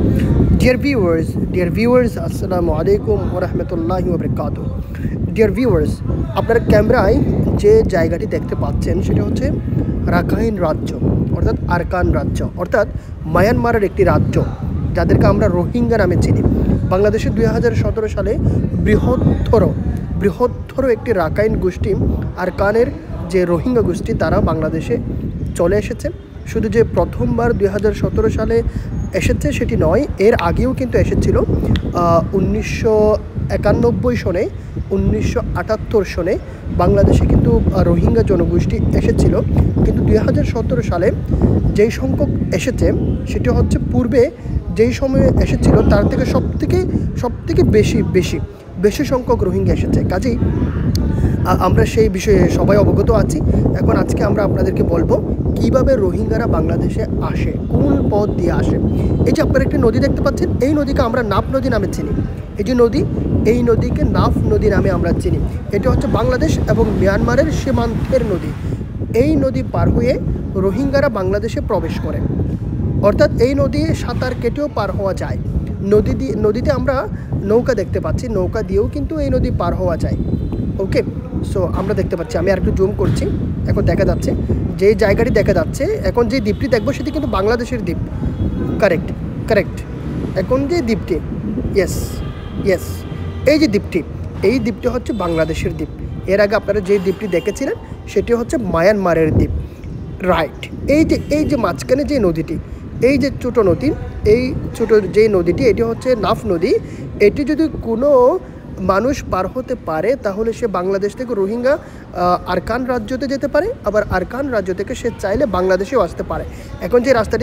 Dear viewers, Assalamu alaikum wa rahmatullahi wa barakatuh. Dear viewers, আপনারা ক্যামেরায় যে জায়গাটি দেখতে পাচ্ছেন সেটা হচ্ছে রাখাইন রাজ্য অর্থাৎ আরাকান রাজ্য অর্থাৎ মায়ানমারের একটি রাজ্য যাদেরকে আমরা রোহিঙ্গা নামে চিনি। বাংলাদেশে 2017 সালে বৃহত্তর একটি রাখাইন গোষ্ঠী আরাকানের যে রোহিঙ্গা গোষ্ঠী তারা বাংলাদেশে চলে এসেছে। শুধু যে প্রথমবার 2017 সালে এসেছে সেটি নয়, এর আগেও কিন্তু এসেছিল 1991 সনে, 1978 সনে বাংলাদেশে কিন্তু রোহিঙ্গা জনগোষ্ঠী এসেছিল। কিন্তু 2017 সালে যেই সংখ্যক এসেছে সেটি হচ্ছে পূর্বে যেই সময়ে এসেছিল তার থেকে সবথেকে বেশি সংখ্যক রোহিঙ্গা এসেছে। কাজেই আমরা সেই বিষয়ে সবাই অবগত আছি। এখন আজকে আমরা আপনাদেরকে বলবো কিভাবে রোহিঙ্গারা বাংলাদেশে আসে, কোন পথ দিয়ে আসে। এই যে আপনারা একটি নদী দেখতে পাচ্ছেন, এই নদীকে আমরা নাফ নদী নামে চিনি। এই যে নদী, এই নদীকে নাফ নদী নামে আমরা চিনি। এটি হচ্ছে বাংলাদেশ এবং মিয়ানমারের সীমান্তের নদী। এই নদী পার হয়ে রোহিঙ্গারা বাংলাদেশে প্রবেশ করে, অর্থাৎ এই নদী সাঁতার কেটেও পার হওয়া যায়। নদীতে আমরা নৌকা দেখতে পাচ্ছি, নৌকা দিয়েও কিন্তু এই নদী পার হওয়া যায়। ওকে, সো আমরা দেখতে পাচ্ছি, আমি আরেকটু জুম করছি, এখন দেখা যাচ্ছে যে জায়গাটি দেখা যাচ্ছে। এখন যে দ্বীপটি দেখবো সেটি কিন্তু বাংলাদেশের দ্বীপ। কারেক্ট। এখন যে দ্বীপটি, ইয়েস, এই যে দ্বীপটি হচ্ছে বাংলাদেশের দ্বীপ। এর আগে আপনারা যে দ্বীপটি দেখেছিলেন সেটি হচ্ছে মায়ানমারের দ্বীপ। রাইট, এই যে মাঝখানে যে নদীটি, এই যে ছোটো নদী, এই ছোটো যে নদীটি, এটি হচ্ছে নাফ নদী। এটি যদি কোনো মানুষ পার হতে পারে তাহলে সে বাংলাদেশ থেকে রোহিঙ্গা আরাকান রাজ্যতে যেতে পারে, আবার আরাকান রাজ্য থেকে সে চাইলে বাংলাদেশেও আসতে পারে। এখন যে রাস্তাটি